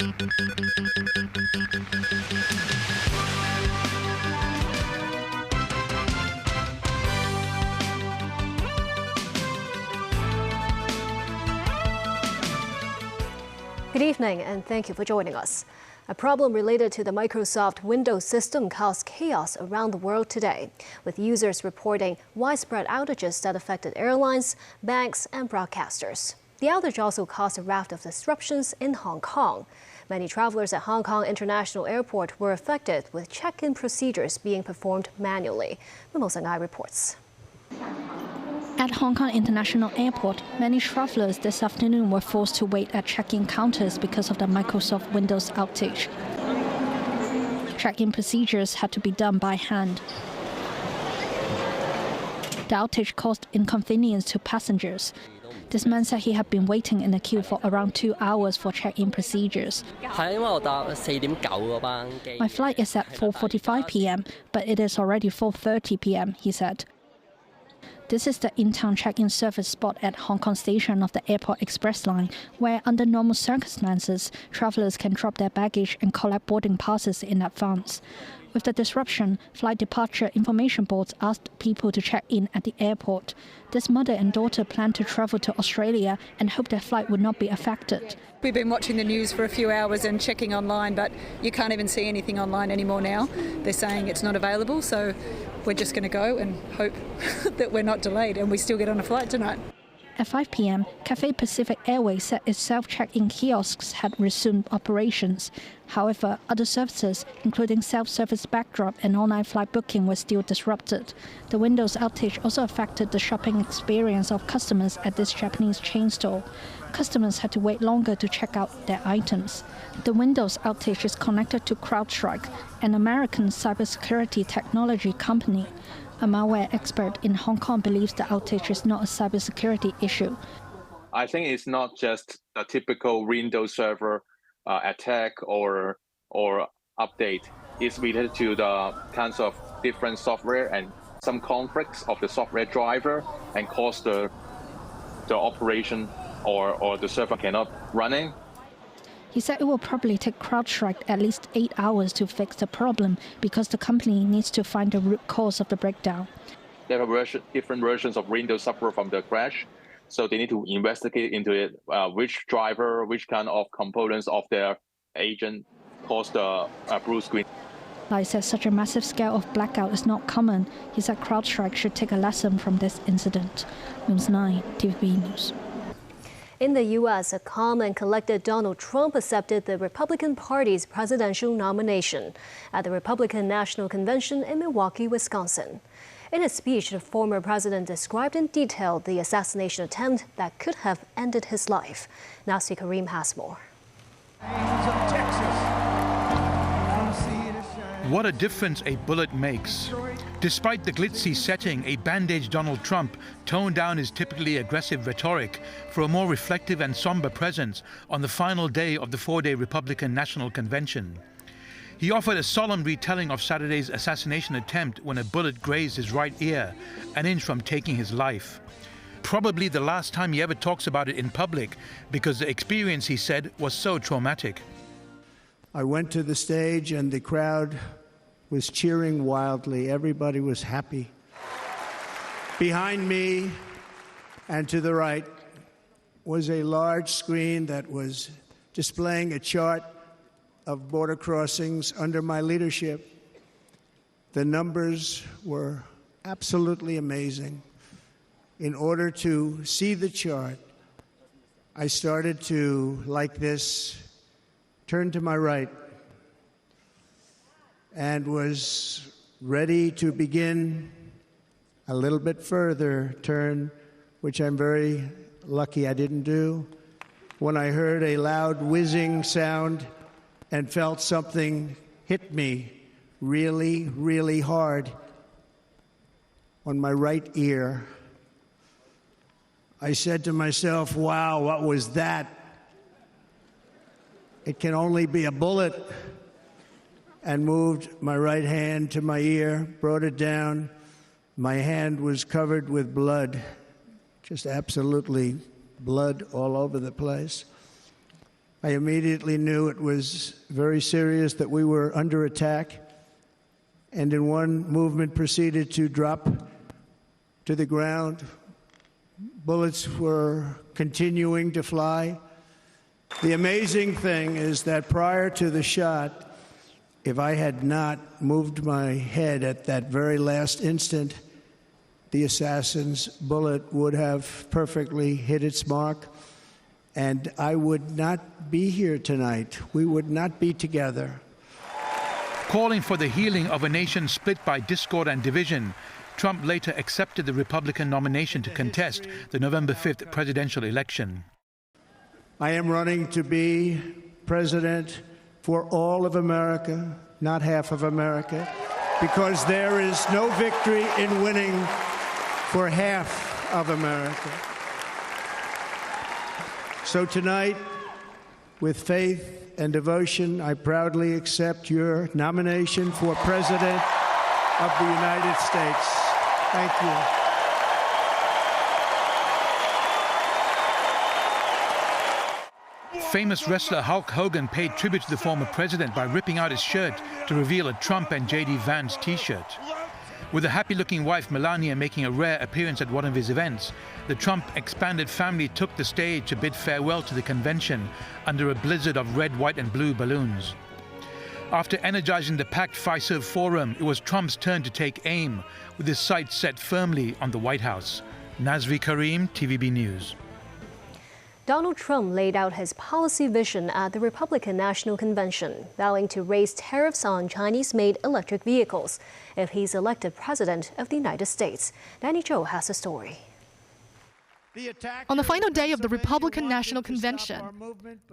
Good evening and thank you for joining us. A problem related to the Microsoft Windows system caused chaos around the world today, with users reporting widespread outages that affected airlines, banks, and broadcasters. The outage also caused a raft of disruptions in Hong Kong. Many travelers at Hong Kong International Airport were affected, with check-in procedures being performed manually. Mimosa Ngai reports. At Hong Kong International Airport, many travelers this afternoon were forced to wait at check-in counters because of the Microsoft Windows outage. Check-in procedures had to be done by hand. The outage caused inconvenience to passengers. This man said he had been waiting in a queue for around 2 hours for check-in procedures. My flight is at 4:45 p.m., but it is already 4:30 p.m., he said. This is the in-town check-in service spot at Hong Kong Station of the Airport Express line, where under normal circumstances, travelers can drop their baggage and collect boarding passes in advance. With the disruption, flight departure information boards asked people to check in at the airport. This mother and daughter plan to travel to Australia and hope their flight would not be affected. We've been watching the news for a few hours and checking online, but you can't even see anything online anymore now. They're saying it's not available, so we're just going to go and hope that we're not delayed and we still get on a flight tonight. At 5 p.m., Cathay Pacific Airways said its self-check-in kiosks had resumed operations. However, other services, including self-service backdrop and online flight booking, were still disrupted. The Windows outage also affected the shopping experience of customers at this Japanese chain store. Customers had to wait longer to check out their items. The Windows outage is connected to CrowdStrike, an American cybersecurity technology company. A malware expert in Hong Kong believes the outage is not a cybersecurity issue. I think it's not just a typical Windows server attack or update. It's related to the kinds of different software and some conflicts of the software driver and cause the operation or the server cannot running. He said it will probably take CrowdStrike at least 8 hours to fix the problem because the company needs to find the root cause of the breakdown. There are different versions of Windows suffer from the crash, so they need to investigate into it, which driver, which kind of components of their agent caused the blue screen. Lai said such a massive scale of blackout is not common. He said CrowdStrike should take a lesson from this incident. News 9, TVB News. In the U.S., a calm and collected Donald Trump accepted the Republican Party's presidential nomination at the Republican National Convention in Milwaukee, Wisconsin. In his speech, the former president described in detail the assassination attempt that could have ended his life. Nasty Kareem has more. What a difference a bullet makes. Despite the glitzy setting, a bandaged Donald Trump toned down his typically aggressive rhetoric for a more reflective and somber presence on the final day of the 4-day Republican National Convention. He offered a solemn retelling of Saturday's assassination attempt when a bullet grazed his right ear, an inch from taking his life. Probably the last time he ever talks about it in public, because the experience, he said, was so traumatic. I went to the stage and the crowd was cheering wildly. Everybody was happy. Behind me and to the right was a large screen that was displaying a chart of border crossings under my leadership. The numbers were absolutely amazing. In order to see the chart, I started to, like this, turn to my right and was ready to begin a little bit further turn, which I'm very lucky I didn't do, when I heard a loud whizzing sound and felt something hit me really, really hard on my right ear. I said to myself, wow, what was that? It can only be a bullet. And moved my right hand to my ear, brought it down. My hand was covered with blood, just absolutely blood all over the place. I immediately knew it was very serious, that we were under attack, and in one movement proceeded to drop to the ground. Bullets were continuing to fly. The amazing thing is that prior to the shot, if I had not moved my head at that very last instant, the assassin's bullet would have perfectly hit its mark, and I would not be here tonight. We would not be together. Calling for the healing of a nation split by discord and division, Trump later accepted the Republican nomination to contest the November 5th presidential election. I am running to be president for all of America, not half of America, because there is no victory in winning for half of America. So tonight, with faith and devotion, I proudly accept your nomination for President of the United States. Thank you. Famous wrestler Hulk Hogan paid tribute to the former president by ripping out his shirt to reveal a Trump and J.D. Vance T-shirt. With a happy-looking wife Melania making a rare appearance at one of his events, the Trump expanded family took the stage to bid farewell to the convention under a blizzard of red, white and blue balloons. After energizing the packed Fiserv Forum, it was Trump's turn to take aim, with his sights set firmly on the White House. Nazri Karim, TVB News. Donald Trump laid out his policy vision at the Republican National Convention, vowing to raise tariffs on Chinese-made electric vehicles if he's elected President of the United States. Danny Zhou has the story. On the final day of the Republican National Convention,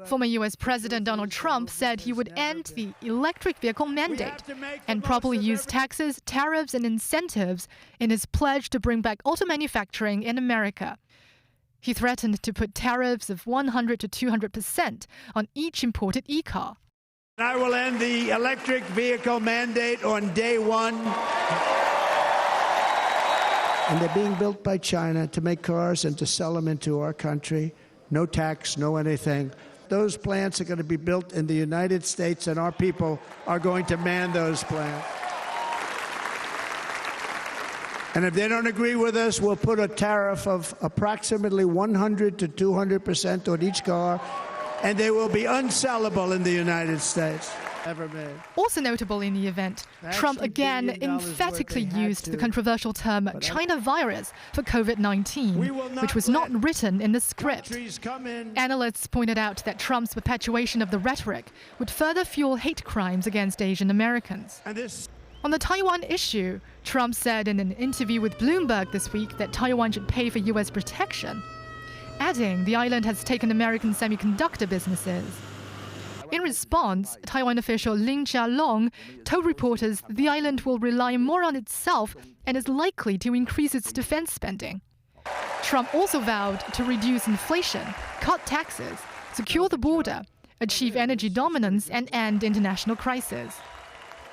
former U.S. President Donald Trump said he would end the electric vehicle mandate and properly use taxes, tariffs, and incentives in his pledge to bring back auto manufacturing in America. He threatened to put tariffs of 100 to 200% on each imported e-car. I will end the electric vehicle mandate on day one. And they're being built by China to make cars and to sell them into our country. No tax, no anything. Those plants are going to be built in the United States, and our people are going to man those plants. And if they don't agree with us, we'll put a tariff of approximately 100 to 200% on each car, and they will be unsellable in the United States. Ever made. Also notable in the event, Trump again emphatically used the controversial term China virus for COVID-19, which was not written in the script. Analysts pointed out that Trump's perpetuation of the rhetoric would further fuel hate crimes against Asian Americans. On the Taiwan issue, Trump said in an interview with Bloomberg this week that Taiwan should pay for U.S. protection, adding the island has taken American semiconductor businesses. In response, Taiwan official Lin Chia-long told reporters the island will rely more on itself and is likely to increase its defense spending. Trump also vowed to reduce inflation, cut taxes, secure the border, achieve energy dominance, and end international crisis.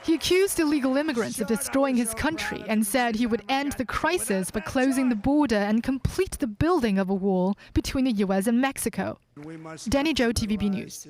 He accused illegal immigrants of destroying his country and said he would end the crisis by closing the border and complete the building of a wall between the U.S. and Mexico. Danny Zhou, TVB News.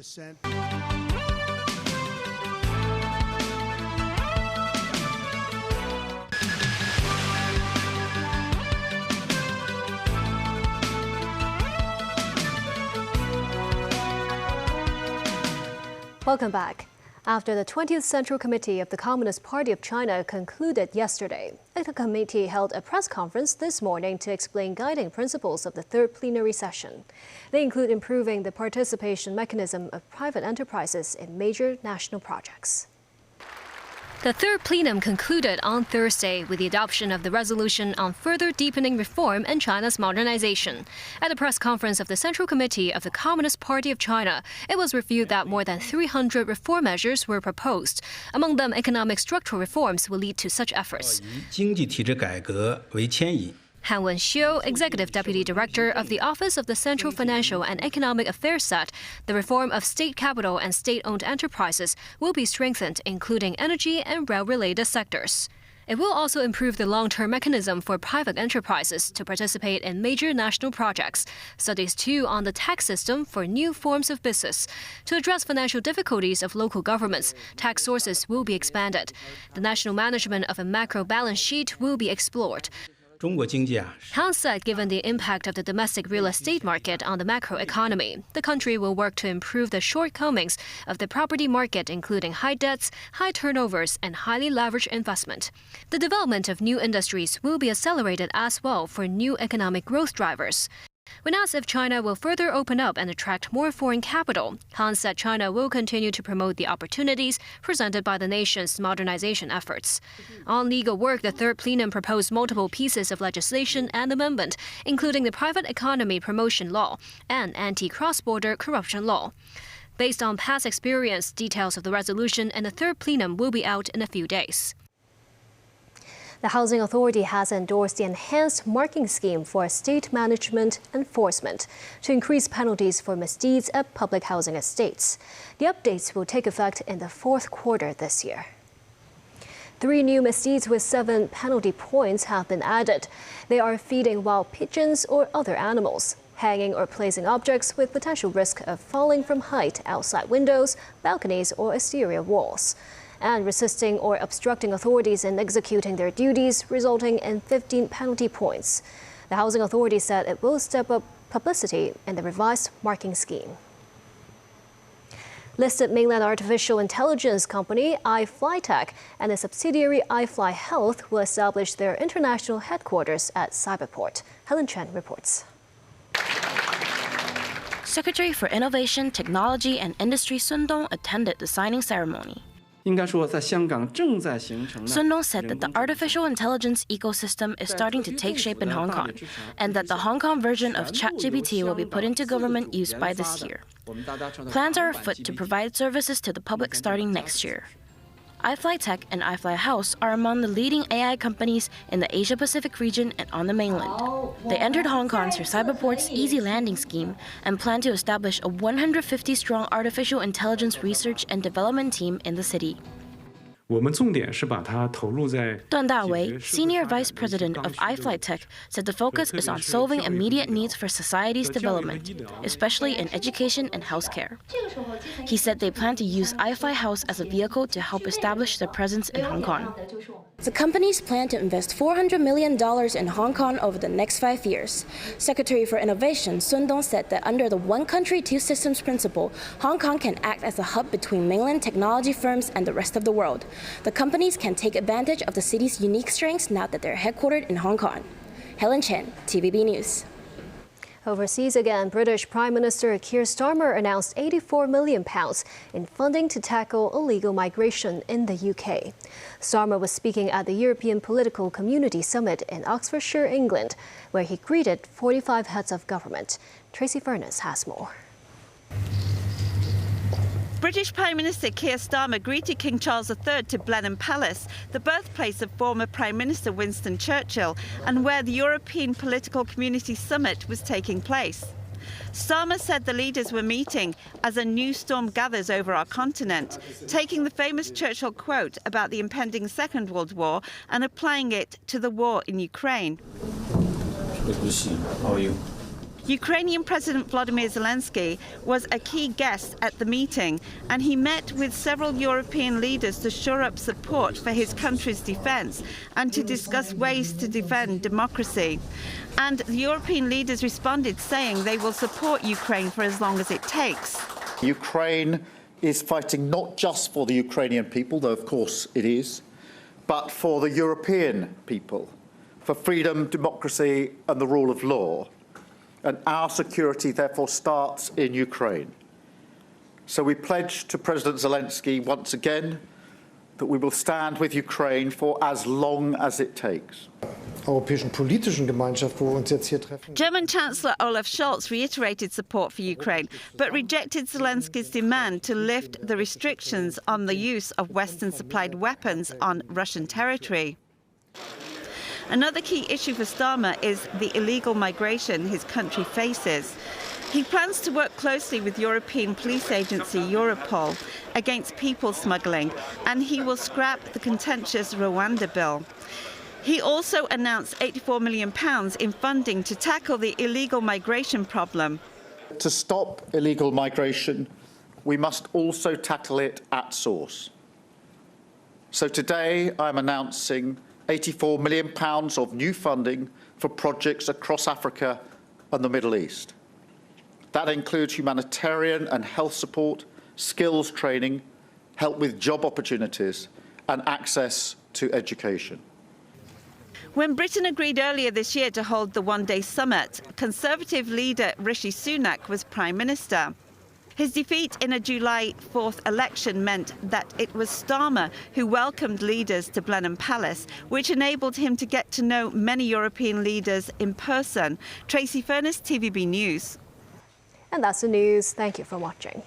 Welcome back. After the 20th Central Committee of the Communist Party of China concluded yesterday, the committee held a press conference this morning to explain guiding principles of the third plenary session. They include improving the participation mechanism of private enterprises in major national projects. The third plenum concluded on Thursday with the adoption of the resolution on further deepening reform and China's modernization. At a press conference of the Central Committee of the Communist Party of China, it was revealed that more than 300 reform measures were proposed. Among them, economic structural reforms will lead to such efforts. Han Wenxiu, Executive Deputy Director of the Office of the Central Financial and Economic Affairs, said the reform of state capital and state-owned enterprises will be strengthened, including energy and rail-related sectors. It will also improve the long-term mechanism for private enterprises to participate in major national projects. Studies too on the tax system for new forms of business. To address financial difficulties of local governments, tax sources will be expanded. The national management of a macro balance sheet will be explored. Han said given the impact of the domestic real estate market on the macroeconomy, the country will work to improve the shortcomings of the property market, including high debts, high turnovers, and highly leveraged investment. The development of new industries will be accelerated as well for new economic growth drivers. When asked if China will further open up and attract more foreign capital, Han said China will continue to promote the opportunities presented by the nation's modernization efforts. On legal work, the third plenum proposed multiple pieces of legislation and amendment, including the private economy promotion law and anti-cross-border corruption law. Based on past experience, details of the resolution and the third plenum will be out in a few days. The Housing Authority has endorsed the enhanced marking scheme for state management enforcement to increase penalties for misdeeds at public housing estates. The updates will take effect in the fourth quarter this year. 3 new misdeeds with 7 penalty points have been added. They are feeding wild pigeons or other animals, hanging or placing objects with potential risk of falling from height outside windows, balconies, or exterior walls, and resisting or obstructing authorities in executing their duties, resulting in 15 penalty points. The Housing Authority said it will step up publicity in the revised marking scheme. Listed mainland artificial intelligence company iFlyTech and its subsidiary iFly Health will establish their international headquarters at Cyberport. Helen Chen reports. Secretary for Innovation, Technology and Industry Sun Dong attended the signing ceremony. Sun Dong said that the artificial intelligence ecosystem is starting to take shape in Hong Kong, and that the Hong Kong version of ChatGPT will be put into government use by this year. Plans are afoot to provide services to the public starting next year. iFlyTech and iFly House are among the leading AI companies in the Asia-Pacific region and on the mainland. They entered Hong Kong through Cyberport's Easy Landing scheme and plan to establish a 150-strong artificial intelligence research and development team in the city. Duan Dawei, Senior Vice President of iFlyTech, said the focus is on solving immediate needs for society's development, especially in education and healthcare. He said they plan to use iFly House as a vehicle to help establish their presence in Hong Kong. The companies plan to invest $400 million in Hong Kong over the next 5 years. Secretary for Innovation Sun Dong said that under the one country, two systems principle, Hong Kong can act as a hub between mainland technology firms and the rest of the world. The companies can take advantage of the city's unique strengths now that they're headquartered in Hong Kong. Helen Chen, TVB News. Overseas again, British Prime Minister Keir Starmer announced £84 million in funding to tackle illegal migration in the UK. Starmer was speaking at the European Political Community Summit in Oxfordshire, England, where he greeted 45 heads of government. Tracy Furness has more. British Prime Minister Keir Starmer greeted King Charles III to Blenheim Palace, the birthplace of former Prime Minister Winston Churchill, and where the European Political Community Summit was taking place. Starmer said the leaders were meeting as a new storm gathers over our continent, taking the famous Churchill quote about the impending Second World War and applying it to the war in Ukraine. How are you? Ukrainian President Volodymyr Zelensky was a key guest at the meeting, and he met with several European leaders to shore up support for his country's defense and to discuss ways to defend democracy. And the European leaders responded, saying they will support Ukraine for as long as it takes. Ukraine is fighting not just for the Ukrainian people, though of course it is, but for the European people, for freedom, democracy and the rule of law. And our security, therefore, starts in Ukraine. So we pledge to President Zelensky once again that we will stand with Ukraine for as long as it takes. German Chancellor Olaf Scholz reiterated support for Ukraine, but rejected Zelensky's demand to lift the restrictions on the use of Western-supplied weapons on Russian territory. Another key issue for Starmer is the illegal migration his country faces. He plans to work closely with European police agency Europol against people smuggling, and he will scrap the contentious Rwanda bill. He also announced £84 million in funding to tackle the illegal migration problem. To stop illegal migration, we must also tackle it at source. So today I'm announcing £84 million of new funding for projects across Africa and the Middle East. That includes humanitarian and health support, skills training, help with job opportunities, and access to education. When Britain agreed earlier this year to hold the one-day summit, Conservative leader Rishi Sunak was Prime Minister. His defeat in a July 4th election meant that it was Starmer who welcomed leaders to Blenheim Palace, which enabled him to get to know many European leaders in person. Tracy Furness, TVB News. And that's the news. Thank you for watching.